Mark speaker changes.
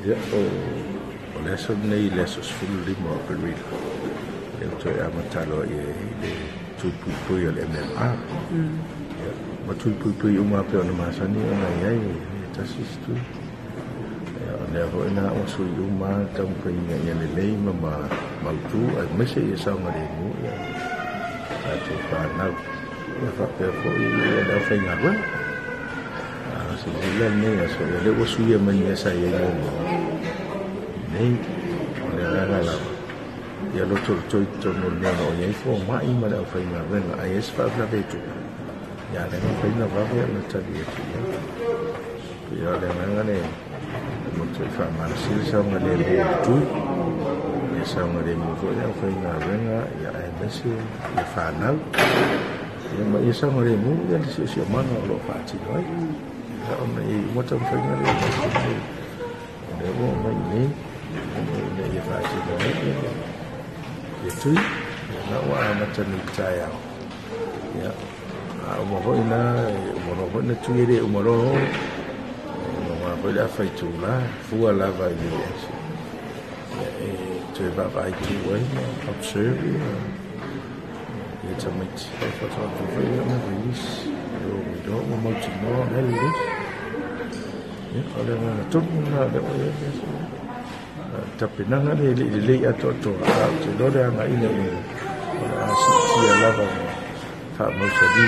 Speaker 1: ya o le so nei le so full limo per real e to ya matalo e le tu pu le MMA ya ma tu pu uma pe ona masani ona yai ta sistu ya le ho ina o su uma tam pe ni le le ma tu a mese e sa ngare mu ya tu pa na ya fa pe ko i da fa ngwa so le ne so le o su ye man ya sa ye mo nei le la ya lo to no no ye fo ma i ma da fa ma ben a yes fa la vetu ya le no fa na va ver la ta di ya le na ne mo to fa ma si sa ma le tu ya sa ma le mo fo ya fa na ben ya e mesi le fa na ya ma ya sa ma le mo ya si ma no lo fa ti no ya o me mo to fa na le mo ma ni ne ya fa ti no itu na wa macam ni saya ya umur ina tu ide umur boleh apa itu lah fuala vai dia tu vai tu observe it's a mix photography and release do mau cuma helis ya kalau nak tu ada tapi nang ada le atau do dia ngai ni si la fa mo sa di